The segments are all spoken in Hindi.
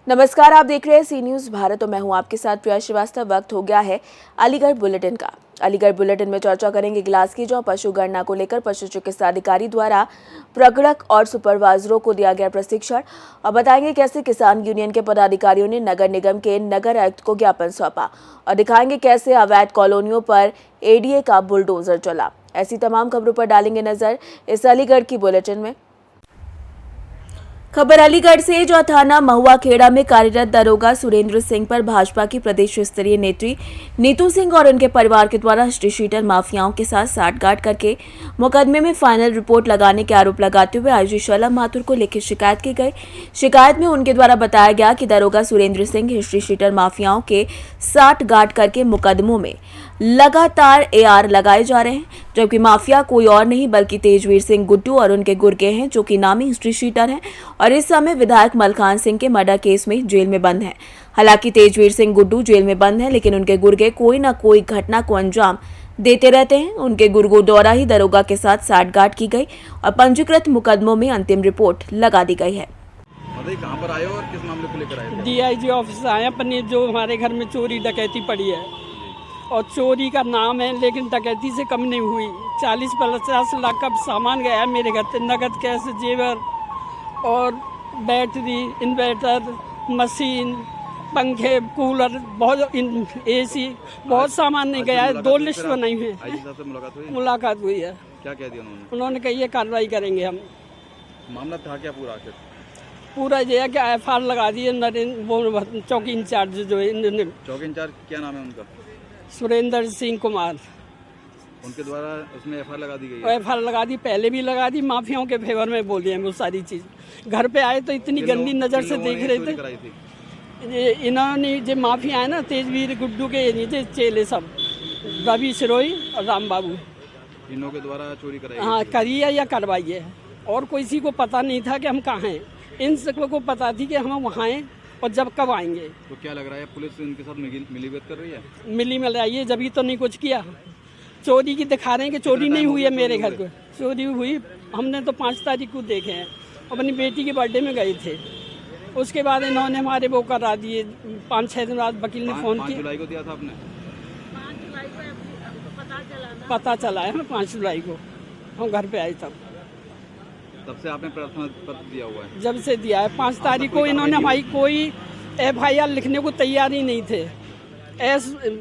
नमस्कार, आप देख रहे हैं सी न्यूज भारत और मैं हूं आपके साथ प्रिया श्रीवास्तव। वक्त हो गया है अलीगढ़ बुलेटिन का। अलीगढ़ बुलेटिन में चर्चा करेंगे गिलास की जो पशु गणना को लेकर पशु चिकित्सा अधिकारी द्वारा प्रगणक और सुपरवाइजरों को दिया गया प्रशिक्षण और बताएंगे कैसे किसान यूनियन के पदाधिकारियों ने नगर निगम के नगर आयुक्त को ज्ञापन सौंपा और दिखाएंगे कैसे अवैध कॉलोनियों पर एडीए का बुलडोजर चला। ऐसी तमाम खबरों पर डालेंगे नजर इस अलीगढ़ की बुलेटिन में। खबर अलीगढ़ से, जो थाना महुआ खेड़ा में कार्यरत दरोगा सुरेंद्र सिंह पर भाजपा की प्रदेश स्तरीय नेत्री नीतू सिंह और उनके परिवार के द्वारा शीटर माफियाओं के साथ साठगांठ करके मुकदमे में फाइनल रिपोर्ट लगाने के आरोप लगाते हुए आईजी शलभ माथुर को लिखित शिकायत की गई। शिकायत में उनके द्वारा बताया गया कि दरोगा सुरेंद्र सिंह शीटर माफियाओं के साठगांठ करके मुकदमों में लगातार एआर लगाए जा रहे हैं, जबकि माफिया कोई और नहीं बल्कि तेजवीर सिंह गुड्डू और उनके गुर्गे हैं, जो कि नामी हिस्ट्री शीटर हैं और इस समय विधायक मलखान सिंह के मर्डर केस में जेल में बंद हैं। हालांकि तेजवीर सिंह गुड्डू जेल में बंद हैं, लेकिन उनके गुर्गे कोई न कोई घटना को अंजाम देते रहते हैं। उनके गुर्गों द्वारा ही दरोगा के साथ साठगांठ की गई और पंजीकृत मुकदमों में अंतिम रिपोर्ट लगा दी गई है। कहाँ पर आए हो और किस मामले को लेकर आए थे? डीआईजी ऑफिस आए अपनी, जो हमारे घर में चोरी डकैती पड़ी है और चोरी का नाम है लेकिन डकैती से कम नहीं हुई। 40-50 लाख का सामान गया है मेरे घर से, नगद, कैश, जेवर और बैटरी, इन्वर्टर, मशीन, पंखे, कूलर, बहुत एसी, बहुत सामान नहीं गया है। 2 लिस्ट बनाई हुई है। आईजी साहब से मुलाकात हुई है। क्या कह दिया उन्होंने कही है कार्रवाई करेंगे हम। मामला था क्या पूरा आखिर? पूरा ये है कि एफआईआर लगा दी है नरेंद्र चौकी इंचार्ज जो है इन्होंने। चौकी इंचार्ज क्या नाम है उनका? सुरेंद्र सिंह कुमार। उनके द्वारा उसमें एफआईआर लगा दी गई है। एफआईआर लगा दी, पहले भी लगा दी, माफियाओं के फेवर में बोली है वो सारी चीज़। घर पे आए तो इतनी गंदी नज़र से देख रहे थे। इन्होंने जो माफिया है ना, तेजवीर गुड्डू के नीचे चेले सब, रवि सिरोही और राम बाबू, इनों के द्वारा चोरी कराई। हाँ, करी है या करवाई है। और किसी को पता नहीं था कि हम कहाँ हैं। इन सबको को पता थी कि हम वहाँ हैं और जब कब आएंगे। तो क्या लग रहा है पुलिस इनके साथ मिलीभगत कर रही है? मिल रही है, जब तो नहीं कुछ किया। चोरी की दिखा रहे हैं कि चोरी नहीं हुई है मेरे घर को। चोरी हुई हमने तो 5 तारीख को देखे हैं, अपनी बेटी के बर्थडे में गए थे। उसके बाद इन्होंने हमारे वो करा दिए। 5-6 दिन बाद वकील ने फ़ोन किया। 5 जुलाई को दिया था आपने? 5 जुलाई को पता चला है, 5 जुलाई को हम घर पे आए तब से आपने प्रार्थना पत्र दिया हुआ है? जब से दिया है 5 तारीख को। इन्होंने हमारी कोई एफआईआर लिखने को तैयार ही नहीं थे।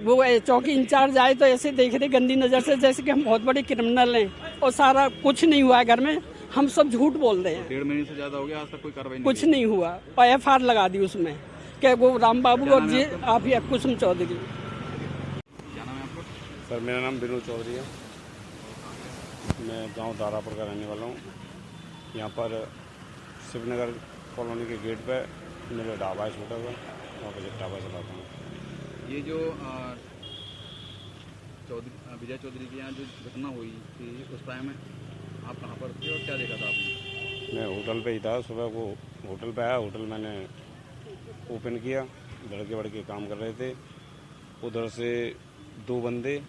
वो चौकी इंचार्ज आए तो ऐसे देख रहे गंदी नज़र से जैसे कि हम बहुत बड़े क्रिमिनल हैं और सारा कुछ नहीं हुआ है घर में। हम सब झूठ बोल रहे हैं। 1.5 महीने से ज़्यादा हो गया, आज तक कोई कार्रवाई कुछ नहीं हुआ और एफआईआर लगा दी उसमें क्या वो राम बाबू और जी आप ही कुसुम चौधरी। क्या नाम है आपका? सर मेरा नाम विनोद चौधरी है। मैं गांव दारापुर का रहने वाला हूँ। यहाँ पर शिवनगर कॉलोनी के गेट पे मेरा ढाबा है छोटा सा, वहाँ पर ढाबा चलाता हूँ। ये जो विजय चौधरी के यहाँ जो घटना हुई थी उस टाइम में आप कहाँ पर थे और क्या देखा था आपने? मैं होटल पे ही था। सुबह को होटल पे आया, होटल मैंने ओपन किया, लड़के वड़के काम कर रहे थे। उधर से 2 बंदे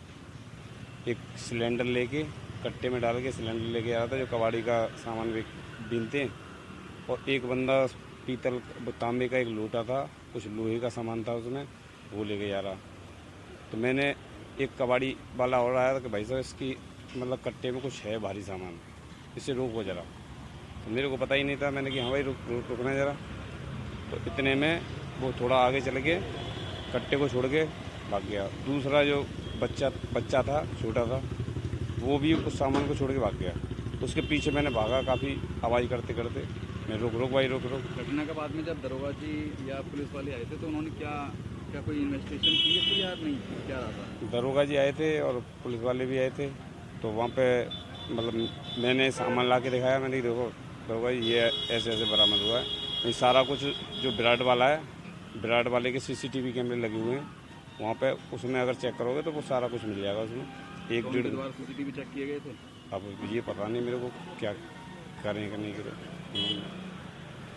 एक सिलेंडर लेके कट्टे में डाल के सिलेंडर लेके आ रहा था, जो कबाड़ी का सामान बीनते हैं, और एक बंदा पीतल तांबे का एक लोटा था, कुछ लोहे का सामान था उसमें, वो लेके जा रहा। तो मैंने एक कबाड़ी वाला और आया था कि भाई साहब इसकी मतलब कट्टे में कुछ है भारी सामान, इसे रोको जरा। तो मेरे को पता ही नहीं था, मैंने कि हाँ भाई रुकना जरा। तो इतने में वो थोड़ा आगे चल के कट्टे को छोड़ के भाग गया। दूसरा जो बच्चा था छोटा था, वो भी उस सामान को छोड़ के भाग गया। उसके पीछे मैंने भागा, काफ़ी आवाज़ करते करते मैं रोक भाई रोक। घटना के बाद में जब दरोगा जी या पुलिस वाले आए थे तो उन्होंने क्या कोई इन्वेस्टिगेशन की थी या नहीं, क्या रहा था? दरोगा जी आए थे और पुलिस वाले भी आए थे। तो वहाँ पे मतलब मैंने सामान ला के दिखाया, मैंने देखो दरोगा जी ये ऐसे ऐसे बरामद हुआ है। ये सारा कुछ जो विराट वाला है, विराट वाले के CCTV कैमरे लगे हुए हैं वहाँ पे, उसमें अगर चेक करोगे तो वो सारा कुछ मिल जाएगा उसमें। 1-1.5 CCTV चेक किए गए थे। अब ये पता नहीं मेरे को क्या करें कि नहीं करें।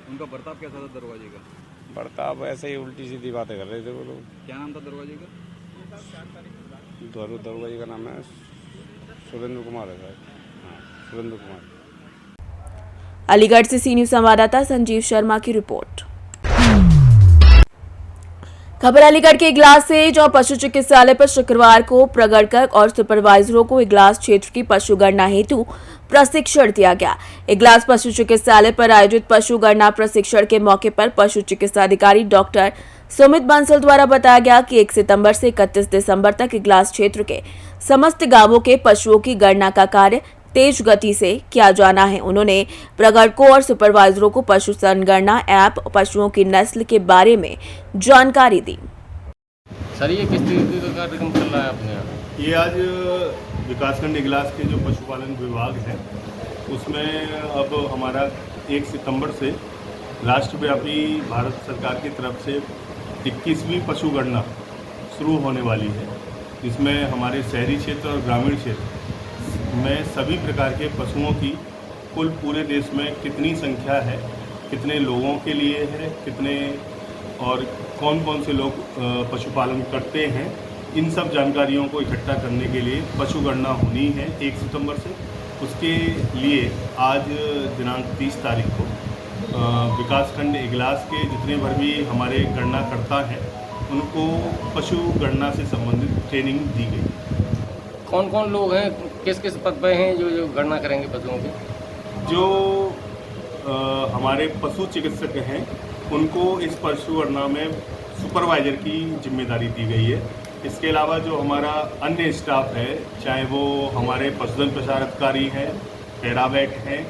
उनका बर्ताव कैसा था दरोगा जी का? बर्ताव ऐसे ही उल्टी सीधी बातें कर रहे थे वो लोग। क्या नाम था दरोगा जी का? दरोगा जी का नाम है सुरेंद्र कुमार है सर। हाँ, सुरेंद्र कुमार। अलीगढ़ से सी न्यूज संवाददाता संजीव शर्मा की रिपोर्ट। खबर अलीगढ़ के इगलास से, जहां पशु चिकित्सालय पर शुक्रवार को प्रगणक और सुपरवाइजरों को इगलास क्षेत्र की पशु गणना हेतु प्रशिक्षण दिया गया। इगलास पशु चिकित्सालय पर आयोजित पशु गणना प्रशिक्षण के मौके पर पशु चिकित्सा अधिकारी डॉक्टर सुमित बंसल द्वारा बताया गया कि 1 सितंबर से 31 दिसंबर तक इगलास क्षेत्र के समस्त गांवों के पशुओं की गणना का कार्य तेज गति से किया जाना है। उन्होंने प्रगणकों और सुपरवाइजरों को पशु संगणना ऐप पशुओं की नस्ल के बारे में जानकारी दी। सर, ये किस तरीके का कार्यक्रम चल रहा है अपने यहाँ? ये आज विकासखंड इगलास के जो पशुपालन विभाग है उसमें अब हमारा 1 सितंबर से राष्ट्रव्यापी भारत सरकार की तरफ से 21वीं पशु गणना शुरू होने वाली है। इसमें हमारे शहरी क्षेत्र और ग्रामीण क्षेत्र में सभी प्रकार के पशुओं की कुल पूरे देश में कितनी संख्या है, कितने लोगों के लिए है, कितने और कौन कौन से लोग पशुपालन करते हैं, इन सब जानकारियों को इकट्ठा करने के लिए पशु गणना होनी है 1 सितंबर से। उसके लिए आज दिनांक 30 तारीख को विकासखंड इगलास के जितने भर भी हमारे गणना करता है उनको पशु गणना से संबंधित ट्रेनिंग दी गई। कौन कौन लोग हैं, किस किस पद पे हैं जो गणना करेंगे पशुओं की? जो हमारे पशु चिकित्सक हैं उनको इस पशु गणना में सुपरवाइजर की जिम्मेदारी दी गई है। इसके अलावा जो हमारा अन्य स्टाफ है, चाहे वो हमारे पशुधन प्रचार अधिकारी हैं, पैरावेट हैं,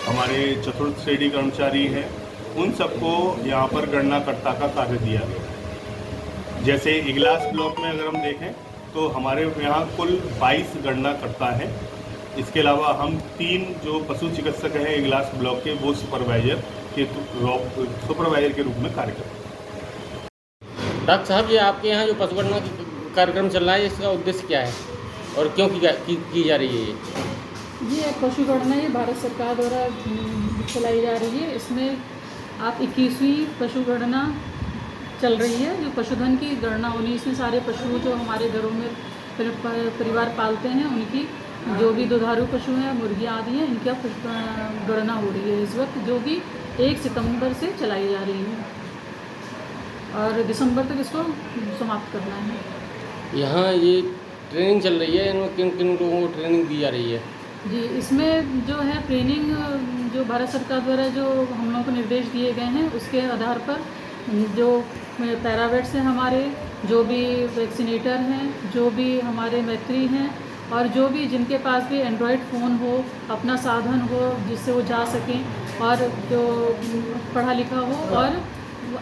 हमारे चतुर्थ श्रेणी कर्मचारी हैं, उन सबको यहाँ पर गणनाकर्ता का कार्य दिया गया है। जैसे इगलास ब्लॉक में अगर हम देखें तो हमारे यहाँ कुल 22 गणनाकर्ता हैं। इसके अलावा हम 3 जो पशु चिकित्सक हैं इगलास ब्लॉक के, वो सुपरवाइजर के रूप में कार्य करते हैं। डॉक्टर साहब, ये आपके यहाँ जो पशु गणना कार्यक्रम चल रहा है, इसका उद्देश्य क्या है और क्यों की जा रही है? ये पशु गणना ये भारत सरकार द्वारा चलाई जा रही है। इसमें आप 21वीं पशु गणना चल रही है। जो पशुधन की गणना होनी, इसमें सारे पशु जो हमारे घरों में परिवार पालते हैं उनकी जो भी दुधारू पशु हैं, मुर्गियाँ आदि हैं, इनका गणना हो रही है इस वक्त, जो कि 1 सितंबर से चलाई जा रही है और दिसंबर तक इसको समाप्त करना है। यहाँ ये ट्रेनिंग चल रही है, इनमें किन किन लोगों को ट्रेनिंग दी जा रही है? जी, इसमें जो है ट्रेनिंग जो भारत सरकार द्वारा जो हम लोगों को निर्देश दिए गए हैं उसके आधार पर जो पैरावेट्स हैं हमारे, जो भी वैक्सीनेटर हैं, जो भी हमारे मैत्री हैं और जो भी जिनके पास भी एंड्रॉयड फ़ोन हो, अपना साधन हो जिससे वो जा सकें और जो पढ़ा लिखा हो और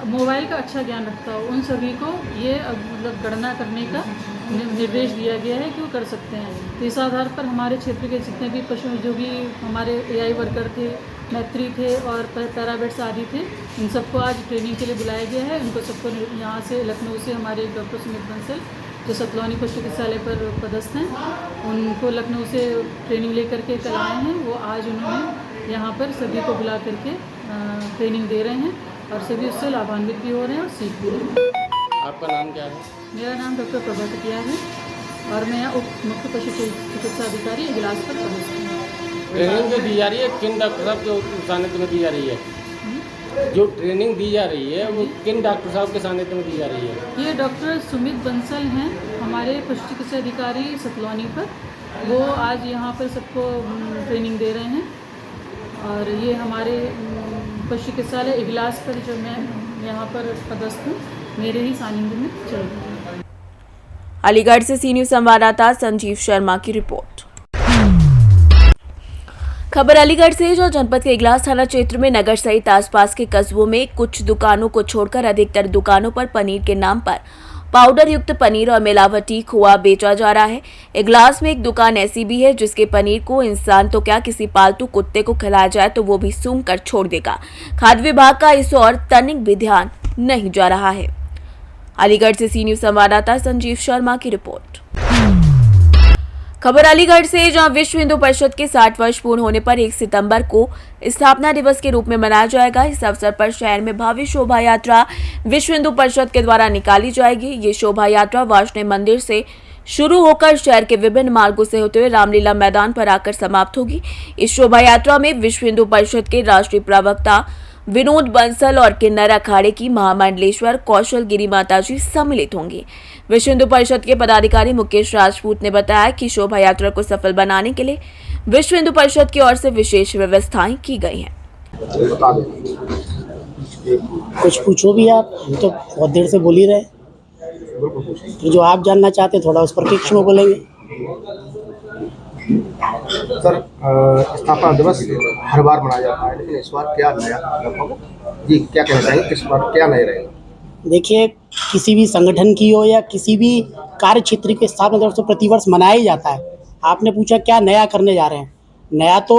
मोबाइल का अच्छा ज्ञान रखता हो, उन सभी को ये मतलब गणना करने का निर्देश दिया गया है कि वो कर सकते हैं। तो इस आधार पर हमारे क्षेत्र के जितने भी पशु जो भी हमारे एआई वर्कर थे, मैत्री थे और पैरावेट्स आदि थे, इन सबको आज ट्रेनिंग के लिए बुलाया गया है। उनको सबको यहाँ से लखनऊ से हमारे डॉक्टर सुमित बंसल जो सतलौनी पशु चिकित्सालय पर पदस्थ हैं, उनको लखनऊ से ट्रेनिंग लेकर के कल आए हैं। वो आज उन्होंने यहाँ पर सभी को बुला करके ट्रेनिंग दे रहे हैं और सभी उससे लाभान्वित भी हो रहे हैं और सीख भी रहे हैं। आपका नाम क्या है? मेरा नाम डॉक्टर प्रभा कटिया है और मैं यहाँ उप मुख्य पशु चिकित्सा अधिकारी इगलास पर पदस्थ हूँ। ट्रेनिंग जो दी जा रही है किन डॉक्टर साहब के सानिध्य में दी जा रही है? जो ट्रेनिंग दी जा रही है वो किन डॉक्टर साहब के सानिध्य में दी जा रही है? ये डॉक्टर सुमित बंसल हैं हमारे पशु चिकित्सा अधिकारी सतलौनी पर। वो आज यहाँ पर सबको ट्रेनिंग दे रहे हैं और ये हमारे पशु चिकित्सालय इगलास पर जो मैं यहाँ पर पदस्थ हूँ, मेरे ही सानिध्य में चल रही है। अलीगढ़ से सी न्यूज़ संवाददाता संजीव शर्मा की रिपोर्ट। खबर अलीगढ़ से, जो जनपद के इगलास थाना क्षेत्र में नगर सहित आसपास के कस्बों में कुछ दुकानों को छोड़कर अधिकतर दुकानों पर पनीर के नाम पर पाउडर युक्त पनीर और मिलावटी खोआ बेचा जा रहा है। इगलास में एक दुकान ऐसी भी है जिसके पनीर को इंसान तो क्या किसी पालतू कुत्ते को खिलाया जाए तो वो भी सूंघ कर छोड़ देगा। खाद्य विभाग का इस ओर तनिक भी ध्यान नहीं जा रहा है। अलीगढ़ से सी न्यूज़ संवाददाता संजीव शर्मा की रिपोर्ट। खबर अलीगढ़ से, जहां विश्व हिंदू परिषद के 60 वर्ष पूर्ण होने पर 1 सितंबर को स्थापना दिवस के रूप में मनाया जाएगा। इस अवसर पर शहर में भव्य शोभा यात्रा विश्व हिंदू परिषद के द्वारा निकाली जाएगी। ये शोभा यात्रा वार्ष्णेय मंदिर से शुरू होकर शहर के विभिन्न मार्गों से होते हुए रामलीला मैदान पर आकर समाप्त होगी। इस शोभा यात्रा में विश्व हिंदू परिषद के राष्ट्रीय प्रवक्ता विनोद बंसल और किन्नर अखाड़े की महामंडलेश्वर कौशल गिरी माताजी सम्मिलित होंगी। विश्व हिंदू परिषद के पदाधिकारी मुकेश राजपूत ने बताया कि शोभा यात्रा को सफल बनाने के लिए विश्व हिंदू परिषद की ओर से विशेष व्यवस्थाएं की गई हैं। कुछ पूछो भी आप, हम तो बहुत देर से बोल ही रहे। तो जो आप जानना चाहते हैं थोड़ा उस पर पक्ष में बोलेंगे। सर, स्थापना दिवस हर बार मनाया जाता है, लेकिन इस बार क्या नया जी क्या कहना चाहिए, किस बार क्या नया रहेगा? देखिए, किसी भी संगठन की हो या किसी भी कार्य क्षेत्र के स्थापना दिवस तो प्रतिवर्ष मनाया ही जाता है। आपने पूछा क्या नया करने जा रहे हैं। नया तो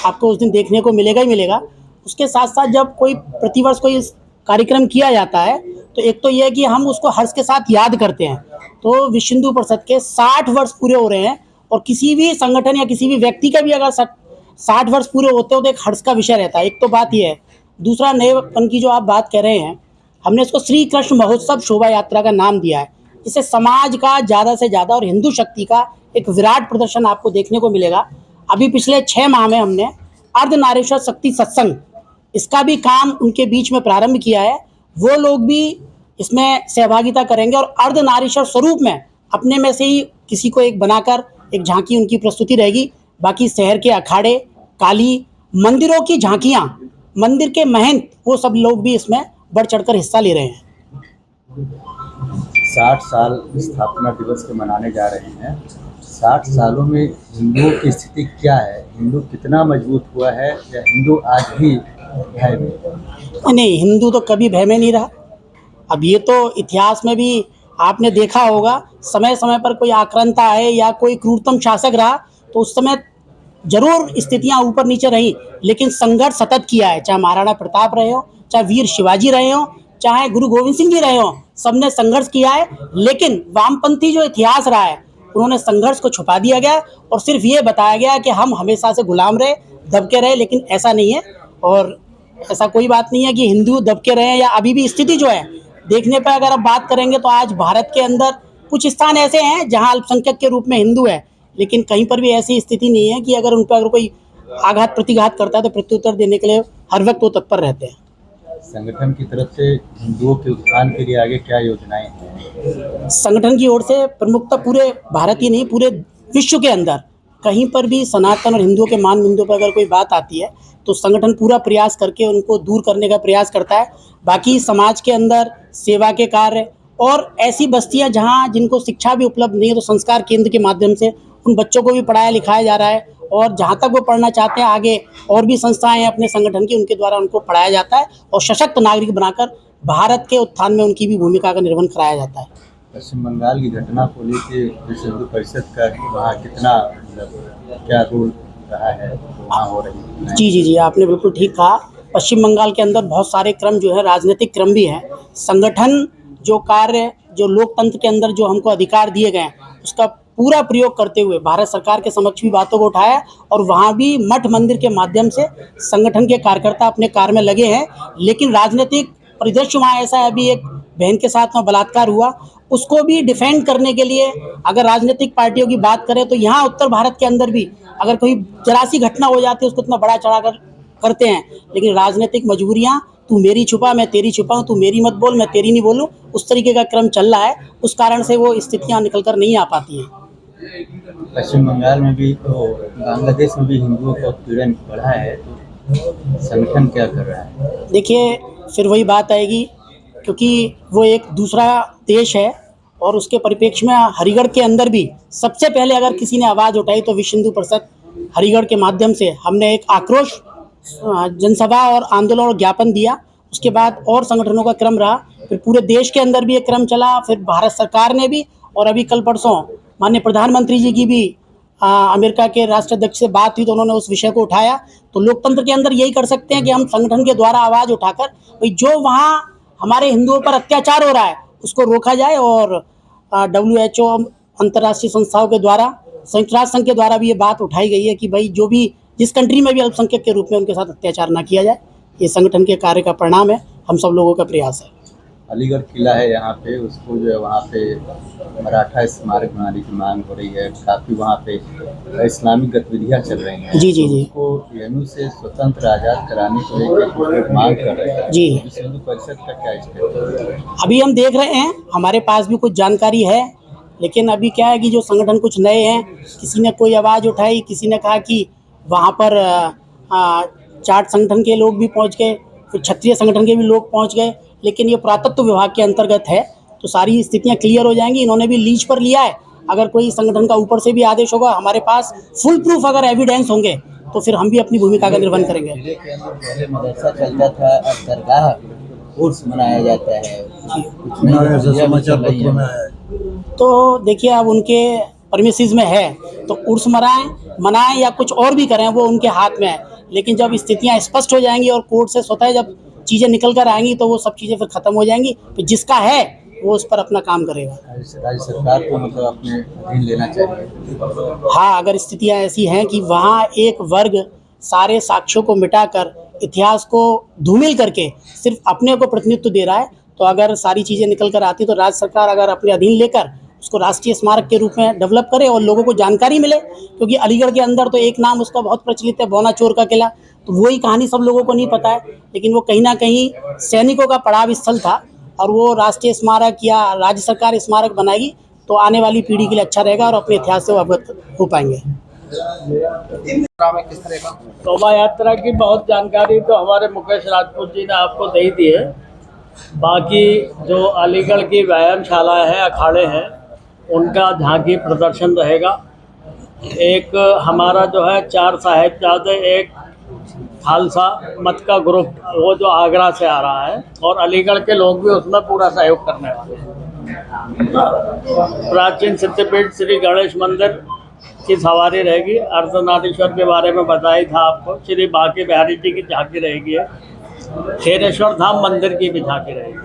आपको उस दिन देखने को मिलेगा ही मिलेगा। उसके साथ साथ जब कोई प्रतिवर्ष कोई कार्यक्रम किया जाता है तो एक तो यह है कि हम उसको हर्ष के साथ याद करते हैं। तो विश्व हिंदू परिषद के 60 वर्ष पूरे हो रहे हैं और किसी भी संगठन या किसी भी व्यक्ति का भी अगर 60 वर्ष पूरे होते हो तो एक हर्ष का विषय रहता है। एक तो बात यह है। दूसरा, नएपन की जो आप बात कर रहे हैं, हमने इसको श्री कृष्ण महोत्सव शोभा यात्रा का नाम दिया है। इससे समाज का ज़्यादा से ज़्यादा और हिंदू शक्ति का एक विराट प्रदर्शन आपको देखने को मिलेगा। अभी पिछले 6 माह में हमने अर्धनारीश्वर शक्ति सत्संग, इसका भी काम उनके बीच में प्रारंभ किया है। वो लोग भी इसमें सहभागिता करेंगे और अर्धनारीश्वर स्वरूप में अपने में से ही किसी को एक बनाकर एक झांकी उनकी प्रस्तुति रहेगी। बाकी शहर के अखाड़े, काली मंदिरों की झांकियाँ, मंदिर के महंत, वो सब लोग भी इसमें बढ़ चढ़कर हिस्सा ले रहे हैं। 60 साल स्थापना दिवस के मनाने जा रहे हैं। 60 सालों में हिंदुओं की स्थिति क्या है? हिंदू कितना मजबूत हुआ है या हिंदू आज भी भय में? नहीं, हिंदू तो कभी भय में नहीं रहा। अब ये तो इतिहास में भी आपने देखा होगा, समय समय पर कोई आक्रांता है या कोई क्रूरतम शासक रहा तो उस समय जरूर स्थितियां ऊपर नीचे रही, लेकिन संघर्ष सतत किया है। चाहे महाराणा प्रताप रहे हो, चाहे वीर शिवाजी रहे हो, चाहे गुरु गोविंद सिंह जी रहे हो, सबने संघर्ष किया है। लेकिन वामपंथी जो इतिहास रहा है, उन्होंने संघर्ष को छुपा दिया गया और सिर्फ ये बताया गया कि हम हमेशा से गुलाम रहे, दबके रहे। लेकिन ऐसा नहीं है और ऐसा कोई बात नहीं है कि हिंदू दबके रहे या अभी भी स्थिति जो है देखने पर अगर आप बात करेंगे तो आज भारत के अंदर कुछ स्थान ऐसे हैं जहां अल्पसंख्यक के रूप में हिंदू है, लेकिन कहीं पर भी ऐसी स्थिति नहीं है कि अगर उन पर अगर कोई आघात प्रतिघात करता है तो प्रत्युत्तर देने के लिए हर वक्त वो तत्पर रहते हैं। संगठन की तरफ से हिंदुओं के उत्थान के लिए आगे क्या योजनाएं हैं? संगठन की ओर से प्रमुखता पूरे भारत ही नहीं, पूरे विश्व के अंदर कहीं पर भी सनातन और हिंदुओं के मान बिंदु पर अगर कोई बात आती है तो संगठन पूरा प्रयास करके उनको दूर करने का प्रयास करता है। बाकी समाज के अंदर सेवा के कार्य और ऐसी बस्तियां जहां जिनको शिक्षा भी उपलब्ध नहीं है तो संस्कार केंद्र के माध्यम से उन बच्चों को भी पढ़ाया लिखाया जा रहा है और जहां तक वो पढ़ना चाहते हैं आगे और भी संस्थाएं हैं अपने संगठन की, उनके द्वारा उनको पढ़ाया जाता है और सशक्त नागरिक बनाकर भारत के उत्थान में उनकी भी भूमिका का निर्वहन कराया जाता है। पश्चिम बंगाल की घटना को लेकर विश्व हिंदू परिषद का वहाँ कितना क्या रोल रहा है वहाँ हो रही है? जी, आपने बिल्कुल ठीक कहा। पश्चिम बंगाल के अंदर बहुत सारे क्रम जो है राजनीतिक क्रम भी हैं। संगठन जो कार्य जो लोकतंत्र के अंदर जो हमको अधिकार दिए गए हैं उसका पूरा प्रयोग करते हुए भारत सरकार के समक्ष भी बातों को उठाया और वहाँ भी मठ मंदिर के माध्यम से संगठन के कार्यकर्ता अपने कार्य में लगे हैं। लेकिन राजनीतिक परिदृश्य वहाँ ऐसा है, अभी एक बहन के साथ में बलात्कार हुआ, उसको भी डिफेंड करने के लिए अगर राजनीतिक पार्टियों की बात करें तो यहाँ उत्तर भारत के अंदर भी अगर कोई जरा सी घटना हो जाती है उसको इतना बड़ा चढ़ा कर करते हैं। लेकिन राजनीतिक मजबूरियाँ, तू मेरी छुपा मैं तेरी छुपाऊँ, तू मेरी मत बोल मैं तेरी नहीं बोलूँ, उस तरीके का क्रम चल रहा है। उस कारण से वो स्थितियाँ निकल कर नहीं आ पाती हैं। पश्चिम बंगाल में भी तो बांग्लादेश में भी हिंदुओं का उत्पीड़न बढ़ा है, तो संगठन क्या कर रहा है? देखिए, फिर वही बात आएगी क्योंकि वो एक दूसरा देश है और उसके परिप्रेक्ष्य में हरिगढ़ के अंदर भी सबसे पहले अगर किसी ने आवाज़ उठाई तो विश्व हिंदू परिषद हरिगढ़ के माध्यम से हमने एक आक्रोश जनसभा और आंदोलन और ज्ञापन दिया। उसके बाद और संगठनों का क्रम रहा, फिर पूरे देश के अंदर भी एक क्रम चला, फिर भारत सरकार ने भी और अभी कल परसों माननीय प्रधानमंत्री जी की भी अमेरिका के राष्ट्राध्यक्ष से बात हुई तो उन्होंने उस विषय को उठाया। तो लोकतंत्र के अंदर यही कर सकते हैं कि हम संगठन के द्वारा आवाज़ उठाकर भाई जो वहाँ हमारे हिंदुओं पर अत्याचार हो रहा है उसको रोका जाए और WHO अंतर्राष्ट्रीय संस्थाओं के द्वारा, संयुक्त राष्ट्र संघ के द्वारा भी ये बात उठाई गई है कि भाई जो भी जिस कंट्री में भी अल्पसंख्यक के रूप में उनके साथ अत्याचार ना किया जाए। ये संगठन के कार्य का परिणाम है, हम सब लोगों का प्रयास है। अलीगढ़ किला है यहाँ पे, उसको जो है वहाँ पे मराठा स्मारक बनाने की मांग हो रही है। काफ़ी वहाँ पे इस्लामिक गतिविधियाँ चल रही हैं। जी जी जी उसको एएनयू से स्वतंत्र आज़ाद कराने को लेकर कुछ लोग मांग कर रहे हैं। जी। विश्व हिंदू परिषद का क्या स्टेप है? अभी हम देख रहे हैं, हमारे पास भी कुछ जानकारी है, लेकिन अभी क्या है कि जो संगठन कुछ नए हैं, किसी ने कोई आवाज़ उठाई, किसी ने कहा कि वहाँ पर जाट संगठन के लोग भी पहुँच गए, फिर क्षत्रिय संगठन के भी लोग पहुँच गए, लेकिन ये पुरातत्व विभाग के अंतर्गत है, तो सारी स्थितियाँ क्लियर हो जाएंगी। इन्होंने भी लीज पर लिया है, अगर कोई संगठन का ऊपर से भी आदेश होगा, हमारे पास फुल प्रूफ अगर एविडेंस होंगे तो फिर हम भी अपनी भूमिका का निर्वहन करेंगे। जिले के अंदर पहले मदरसा चलता था, अब दरगाह उर्स मनाया जाता है। कुछ नई समाचार पत्रों में तो देखिए, अब उनके परमिसेस में है तो उर्स मनाएं या कुछ और भी करें, वो उनके हाथ में है। लेकिन जब स्थितियां स्पष्ट हो जाएंगी और कोर्ट से स्वतः जब चीज़ें निकल कर आएंगी तो वो सब चीज़ें फिर ख़त्म हो जाएंगी। तो जिसका है वो उस पर अपना काम करेगा। राज्य सरकार को मतलब अपने अधीन लेना चाहिए। हाँ, अगर स्थितियां ऐसी हैं कि वहाँ एक वर्ग सारे साक्ष्यों को मिटाकर इतिहास को धूमिल करके सिर्फ अपने को प्रतिनिधित्व दे रहा है, तो अगर सारी चीज़ें निकल कर आती तो राज्य सरकार अगर अपने अधीन लेकर उसको राष्ट्रीय स्मारक के रूप में डेवलप करे और लोगों को जानकारी मिले, क्योंकि अलीगढ़ के अंदर तो एक नाम उसका बहुत प्रचलित है, बौना चोर का किला, तो वही कहानी सब लोगों को नहीं पता है, लेकिन वो कहीं ना कहीं सैनिकों का पड़ाव स्थल था और वो राष्ट्रीय स्मारक या राज्य सरकार स्मारक बनाएगी तो आने वाली पीढ़ी के लिए अच्छा रहेगा और अपने इतिहास से वो अवगत हो पाएंगे। शोभा यात्रा की बहुत जानकारी तो हमारे मुकेश राजपूत जी ने आपको दे ही दी है। बाकी जो अलीगढ़ की व्यायामशाला है, अखाड़े हैं, उनका झांकी प्रदर्शन रहेगा। एक हमारा जो है 4 साहिबजादे, एक खालसा मत का ग्रुप, वो जो आगरा से आ रहा है, और अलीगढ़ के लोग भी उसमें पूरा सहयोग करने वाले हैं। प्राचीन सिद्धपीठ श्री गणेश मंदिर की सवारी रहेगी। अर्धनारीश्वर के बारे में बताया था आपको। श्री बांके बिहारी जी की झांकी रहेगी। खेरेश्वर धाम मंदिर की भी झांकी रहेगी।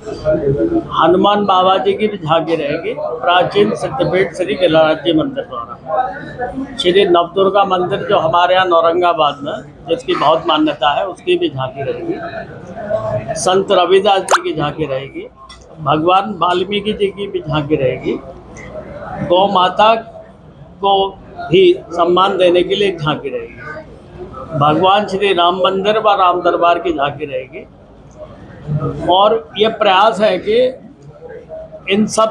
हनुमान बाबा जी की भी झांकी रहेगी। प्राचीन सिद्धपीठ श्री गिरिराज जी मंदिर द्वारा श्री नवदुर्गा मंदिर जो हमारे यहाँ औरंगाबाद में, जिसकी बहुत मान्यता है, उसकी भी झांकी रहेगी। संत रविदास जी की झांकी रहेगी। भगवान वाल्मीकि जी की भी झांकी रहेगी। गौ माता को भी सम्मान देने के लिए झांकी रहेगी। भगवान श्री राम मंदिर व राम दरबार की झांकी रहेगी। और ये प्रयास है कि इन सब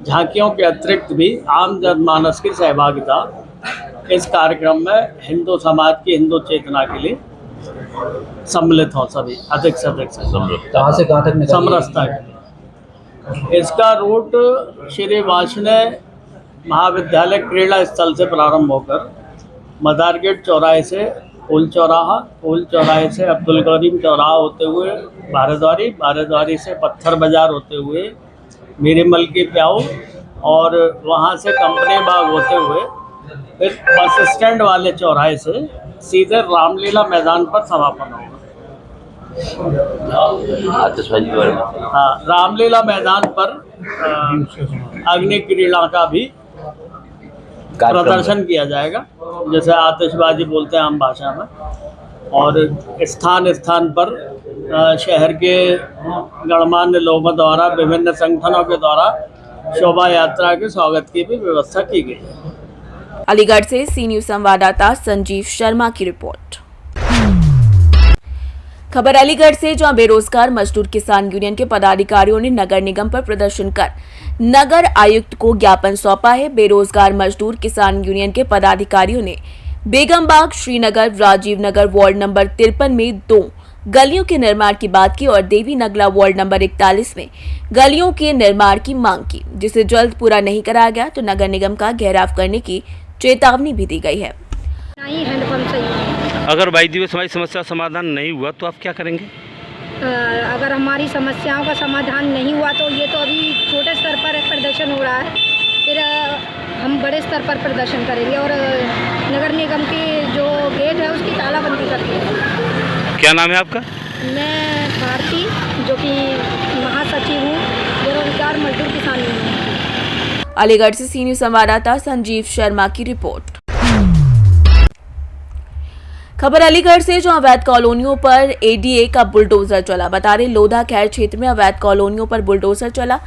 झांकियों के अतिरिक्त भी आम जनमानस की सहभागिता इस कार्यक्रम में हिंदू समाज की हिंदू चेतना के लिए सम्मिलित हो, सभी अधिक से अधिक कहाँ से कहाँ तक समरसता के। इसका रूट श्री वार्ष्णेय महाविद्यालय क्रीड़ा स्थल से प्रारंभ होकर मदार गेट चौराहे से फूल चौराहे से अब्दुल करीम चौराहा होते हुए भारद्वारी से पत्थर बाजार होते हुए मीरीमल की प्याऊ, और वहाँ से कंपनी बाग होते हुए फिर बस स्टैंड वाले चौराहे से सीधे रामलीला मैदान पर समापन होगा। हाँ, रामलीला मैदान पर अग्नि क्रीड़ा का भी प्रदर्शन किया जाएगा, जैसे आतिशबाजी बोलते हैं आम भाषा में। और स्थान स्थान पर शहर के गणमान्य लोगों द्वारा, विभिन्न संगठनों के द्वारा शोभा यात्रा के स्वागत की भी व्यवस्था की गई है। अलीगढ़ से सी न्यूज संवाददाता संजीव शर्मा की रिपोर्ट। खबर अलीगढ़ से, जहां बेरोजगार मजदूर किसान यूनियन के पदाधिकारियों ने नगर निगम पर प्रदर्शन कर नगर आयुक्त को ज्ञापन सौंपा है। बेरोजगार मजदूर किसान यूनियन के पदाधिकारियों ने बेगमबाग, श्रीनगर, राजीव नगर वार्ड नंबर 53 में 2 गलियों के निर्माण की बात की और देवी नगला वार्ड नंबर 41 में गलियों के निर्माण की मांग की, जिसे जल्द पूरा नहीं कराया गया तो नगर निगम का घेराव करने की चेतावनी भी दी गई है। अगर बाई दिवस हमारी समस्या समाधान नहीं हुआ तो आप क्या करेंगे? अगर हमारी समस्याओं का समाधान नहीं हुआ तो ये तो अभी छोटे स्तर पर प्रदर्शन हो रहा है, फिर हम बड़े स्तर पर प्रदर्शन करेंगे और नगर निगम की जो गेट है उसकी तालाबंदी करके। क्या नाम है आपका? मैं भारती, जो कि महासचिव हूँ बेरोजगार मजदूर किसान यूनियन। अलीगढ़ से सी न्यूज संवाददाता संजीव शर्मा की रिपोर्ट। खबर अलीगढ़ से, जो अवैध कॉलोनियों पर एडीए का बुलडोजर चला। बता रहे लोधा खैर क्षेत्र में अवैध कॉलोनियों पर बुलडोजर चला।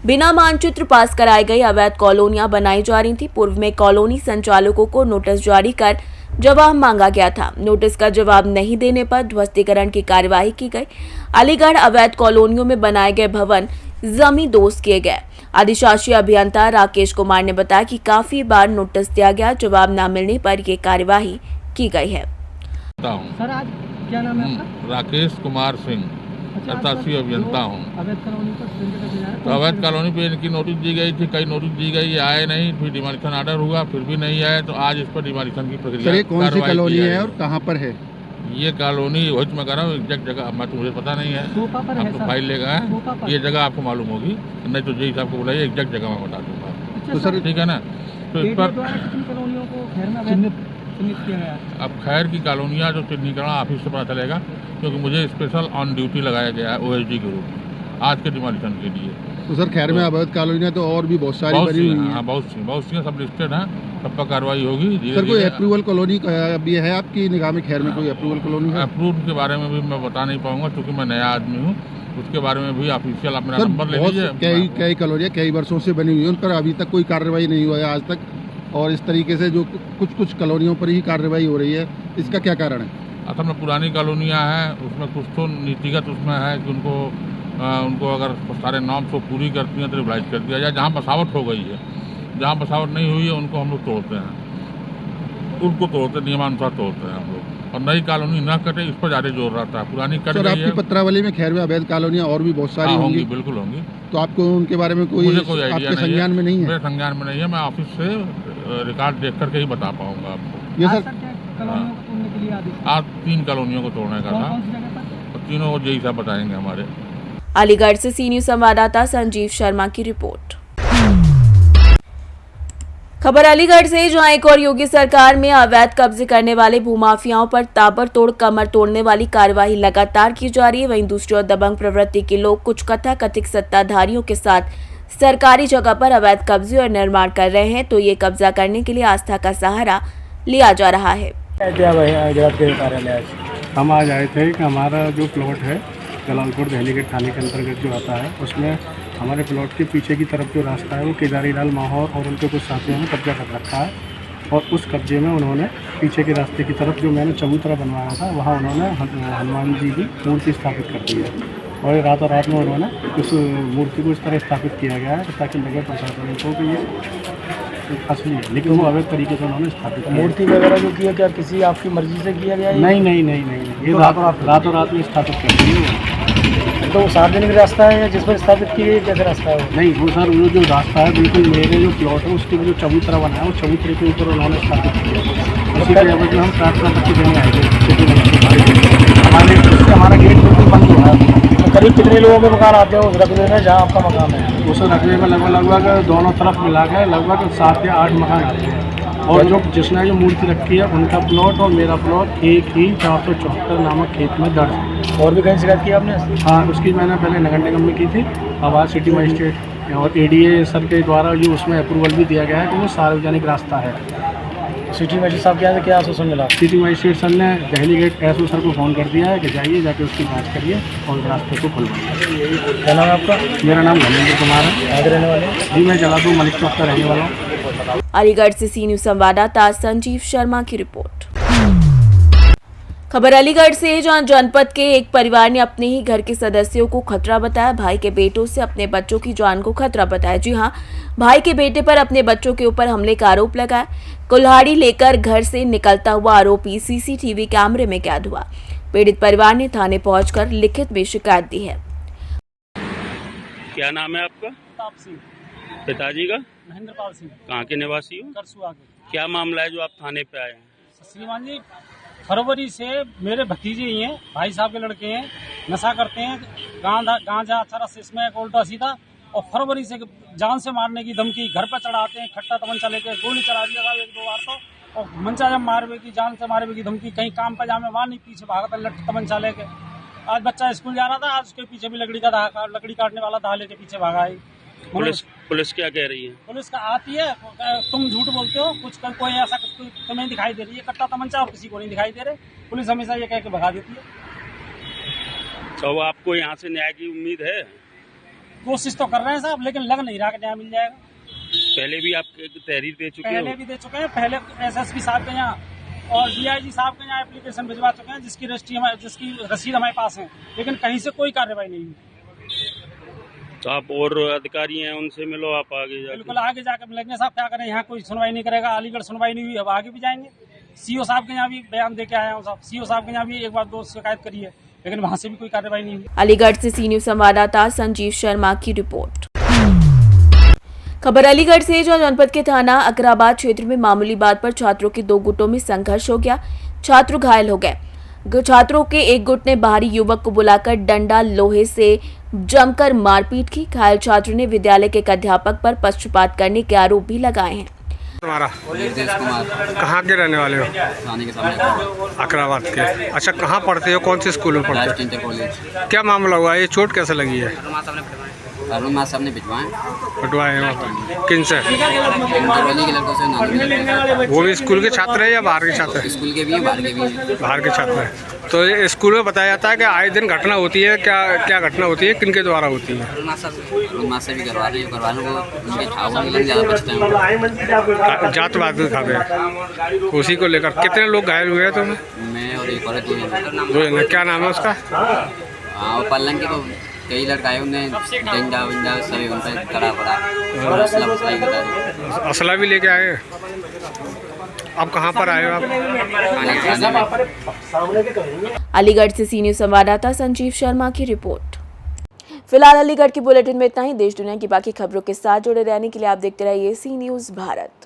बिना मानचित्र पास कराए गई अवैध कॉलोनियां बनाई जा रही थी। पूर्व में कॉलोनी संचालकों को नोटिस जारी कर जवाब मांगा गया था। नोटिस का जवाब नहीं देने पर ध्वस्तीकरण की कार्यवाही की गई। अलीगढ़ अवैध कॉलोनियों में बनाए गए भवन जमींदोज किए गए। अधिशासी अभियंता राकेश कुमार ने बताया कि काफी बार नोटिस दिया गया, जवाब न मिलने पर ये कार्यवाही की गई है। सर, आज क्या नाम है आपका? राकेश कुमार सिंह, अतासी अभियंता हूँ। अवैध कॉलोनी पर तो अवैध कॉलोनी पे इनकी नोटिस दी गई थी, कई नोटिस दी गई, ये आए नहीं, फिर डिमालिशन ऑर्डर हुआ, फिर भी नहीं आए, तो आज इस पर डिमालिशन की प्रक्रिया कौन सी कॉलोनी है और कहाँ पर है? ये कॉलोनी वही मैं कह रहा हूँ, एग्जैक्ट जगह मैं तो मुझे पता नहीं है, आप तो फाइल ले गए, ये जगह आपको मालूम होगी, नहीं तो जी साहब को बुलाइए, एग्जैक्ट जगह मैं बता दूंगा। तो सर ठीक है ना, तो इस पर कॉलोनियों को खैर में चिन्हित किया गया। अब खैर की कॉलोनियाँ जो चिन्हीकरण ऑफिस से पता चलेगा, क्योंकि मुझे स्पेशल ऑन ड्यूटी लगाया गया है OSD के रूप में आज के डिमालिशन के लिए। तो सर खैर में अवैध कॉलोनियाँ तो और भी बहुत सारी बनी हुई हैं। हाँ, बहुत सी सब लिस्टेड हैं, सब पर कार्रवाई होगी। सर कोई अप्रूवल कॉलोनी भी है आपकी निगाह में? खैर में कोई अप्रूवल कॉलोनी है? अप्रूव के बारे में भी मैं बता नहीं पाऊंगा, क्योंकि मैं नया आदमी हूँ, उसके बारे में भी ऑफिशियल अपना नंबर ले लीजिए। कई कॉलोनियाँ कई वर्षों से बनी हुई है, उन पर अभी तक कोई कार्रवाई नहीं हुआ है आज तक, और इस तरीके से जो कुछ कॉलोनियों पर ही कार्रवाई हो रही है, इसका क्या कारण है? असल में पुरानी कॉलोनियाँ हैं, उसमें कुछ तो नीतिगत उसमें है कि उनको अगर सारे नॉर्म्स को पूरी करती हैं तो रिवाइज कर दिया जाए। जहाँ बसावट हो गई है, जहाँ बसावट नहीं हुई है, उनको हम लोग तोड़ते हैं, उनको तोड़ते नियमानुसार तोड़ते हैं हम लोग, और नई कॉलोनी न कटे इस पर ज़्यादा जोर रहता है। पुरानी कट गई है। आपकी पत्रावली में खैर में अवैध कॉलोनियाँ और भी बहुत सारी होंगी? बिल्कुल होंगी। तो आपको उनके बारे में कोई आपके संज्ञान में नहीं है? मेरे संज्ञान में नहीं है, मैं ऑफिस से रिकॉर्ड देख करके ही बता पाऊंगा आपको। ये सर आज 3 कॉलोनियों को तोड़ने का था, और तीनों को यही साहब बताएंगे हमारे। अलीगढ़ से सी न्यूज़ संवाददाता संजीव शर्मा की रिपोर्ट। खबर अलीगढ़ से, जहां एक और योगी सरकार में अवैध कब्जे करने वाले भूमाफियाओं पर ताबड़तोड़ कमर तोड़ने वाली कार्यवाही लगातार की जा रही है। वहीं दूसरी ओर दबंग प्रवृत्ति के लोग कुछ कथित सत्ताधारियों के साथ सरकारी जगह पर अवैध कब्जे और निर्माण कर रहे हैं, तो ये कब्जा करने के लिए आस्था का सहारा लिया जा रहा है। हम आज आए थे कि हमारा जो प्लॉट है जलालपुर दहली गेट थाने के अंतर्गत जो आता है, उसमें हमारे प्लॉट के पीछे की तरफ जो रास्ता है वो केदारी लाल माहौर और उनके कुछ साथियों ने कब्जा कर रखा है, और उस कब्जे में उन्होंने पीछे के रास्ते की तरफ जो मैंने चबूतरा बनवाया था, वहाँ उन्होंने हनुमान जी की मूर्ति स्थापित कर दी है, और रातों रात में उन्होंने उस मूर्ति को इस तरह स्थापित किया गया है ताकि नगर प्रशासन को कि ये असली है, लेकिन वो अवैध तरीके से उन्होंने स्थापित किया। मूर्ति वगैरह जो किया, क्या किसी आपकी मर्जी से किया गया? नहीं, ये रातों रात में स्थापित कर दी है। तो वो सार्वजनिक रास्ता है जिस पर स्थापित की गई, कैसे रास्ता है वो? नहीं, वो सर वो जो रास्ता है बिल्कुल मेरे जो प्लॉट है उसके जो चबूतरा बना है, वो चबूतरे के ऊपर उन्होंने स्थापित किया। उसी के एवज में हम प्रार्थना करके देने आए थे। हमारा गेट बिल्कुल बंद हुआ है। तो करीब कितने लोगों के मकान आते हैं उस रकबे में जहाँ आपका मकान है? उस रकबे में लगभग दोनों तरफ मिला के लगभग 7 या 8 मकान आते हैं, और जो जिसने जो मूर्ति रखी है उनका प्लॉट और मेरा प्लॉट एक ही 474 नामक खेत में दर्ज है। और भी कहीं शिकायत की आपने? हाँ, उसकी मैंने पहले नगर निगम में की थी, अब आज सिटी मजिस्ट्रेट और ADA सर के द्वारा जो उसमें अप्रूवल भी दिया गया है कि वो सार्वजनिक रास्ता है। सिटी मजिस्ट्रेट साहब के यहाँ से क्या आश्वासन मिला? सिटी मजिस्ट्रेट सर ने दहली गेट SO सर को फ़ोन कर दिया है कि जाइए जाके उसकी जाँच करिए और रास्ते को खुलवाइए। क्या नाम है आपका? मेरा नाम धर्मेंद्र कुमार है। आगे रहने वाले? जी, मैं जलालपुर मलिक चौक का रहने वाला हूँ। अलीगढ़ से सी न्यूज़ संवाददाता संजीव शर्मा की रिपोर्ट। खबर अलीगढ़ से, जहां जनपद के एक परिवार ने अपने ही घर के सदस्यों को खतरा बताया। भाई के बेटों से अपने बच्चों की जान को खतरा बताया। जी हां, भाई के बेटे पर अपने बच्चों के ऊपर हमले का आरोप लगाया। कुल्हाड़ी लेकर घर से निकलता हुआ आरोपी CCTV कैमरे में कैद हुआ। पीड़ित परिवार ने थाने पहुंचकर लिखित में शिकायत दी है। क्या नाम है आपका? पिताजी का? महेंद्रपाल सिंह। कहाँ के निवासी हो? करसुआ के। क्या मामला है जो आप थाने पे आए हैं? श्रीमान जी, फरवरी से मेरे भतीजे ही हैं, भाई साहब के लड़के हैं, नशा करते हैं, गांजा अथरा इसमें उल्टा सीधा, और फरवरी से जान से मारने की धमकी, घर पर चढ़ाते हैं, खट्टा तमंचा लेके गोली चला दिया 1-2 बार तो, और मंचा जब मारवे की, जान से मारवे की धमकी, कहीं काम पर जामे वहाँ नहीं, पीछे भागा था लट्ठ तमंचा लेके। आज बच्चा स्कूल जा रहा था, आज उसके पीछे भी लकड़ी काटने वाला था लेके पीछे भागा है। पुलिस क्या कह रही है? पुलिस का आती है, तुम झूठ बोलते हो, कुछ कोई ऐसा कुछ तुम्हें दिखाई दे रही है कट्टा तमंचा और किसी को नहीं दिखाई दे रहे। पुलिस हमेशा ये कह के भगा देती है। तो आपको यहाँ से न्याय की उम्मीद है? कोशिश तो कर रहे हैं साहब, लेकिन लग नहीं रहा कि न्याय मिल जाएगा। पहले भी आप एक तहरीर दे चुके हो? पहले भी दे चुके हैं, पहले एसएसपी साहब के यहाँ और डीआईजी साहब के यहाँ एप्लीकेशन भिजवा चुके हैं, जिसकी रसीद हमारे पास है, लेकिन कहीं से कोई कार्रवाई नहीं हुई। तो आप और अधिकारी हैं, उनसे मिलो आप आगे जाके। बिल्कुल आगे जाकर मिलेंगे साहब, क्या करें, यहाँ कोई सुनवाई नहीं करेगा। अलीगढ़ सुनवाई नहीं हुई, अब आगे भी जाएंगे। सीओ साहब के यहाँ भी बयान दे के आया हूँ साहब, सीओ साहब के यहाँ भी एक बार 2 शिकायत करी है, लेकिन वहाँ से भी कोई कार्रवाई नहीं हुई। अलीगढ़ से सी न्यूज संवाददाता संजीव शर्मा की रिपोर्ट। खबर अलीगढ़ से, जहां जनपद के थाना अकराबाद क्षेत्र में मामूली बात पर छात्रों के 2 गुटों में संघर्ष हो गया। छात्र घायल हो गए। छात्रों के एक गुट ने बाहरी युवक को बुलाकर डंडा लोहे से जमकर मारपीट की। घायल छात्र ने विद्यालय के एक अध्यापक पर पक्षपात करने के आरोप भी लगाए हैं। तुम्हारा कहाँ के रहने वाले हो? अकराबाद के। अच्छा, कहाँ पढ़ते हो, कौन से स्कूल में पढ़ते हो? क्या मामला हुआ, ये चोट कैसे लगी है? अरुण साहब ने पिटवाए हैं। किन से? वो भी स्कूल के छात्र है या बाहर के छात्र? स्कूल के भी हैं, बाहर के भी हैं। बाहर के छात्र हैं। तो ये स्कूल में बताया जाता है कि आए दिन घटना होती है, क्या घटना होती है, किनके द्वारा होती है? अरुण से भी करवा रहे हो, उनके ठाकुर के लोग ज़्यादा बचते हैं। जातवाद दिखाते हैं, उसी को लेकर कितने लोग घायल हुए हैं? तुम्हें? मैं और एक और 2 जन। क्या नाम है उसका? हाँ, वो पल्लन के तो कई लड़का है, उन्हें डंडा वंडा सभी उन पर कड़ा पड़ा, असला भी लेके आए हैं। अब कहाँ पर आए हो आप? अलीगढ़ से सी न्यूज संवाददाता संजीव शर्मा की रिपोर्ट। फिलहाल अलीगढ़ की बुलेटिन में इतना ही। देश दुनिया की बाकी खबरों के साथ जुड़े रहने के लिए आप देखते रहिए सी न्यूज भारत।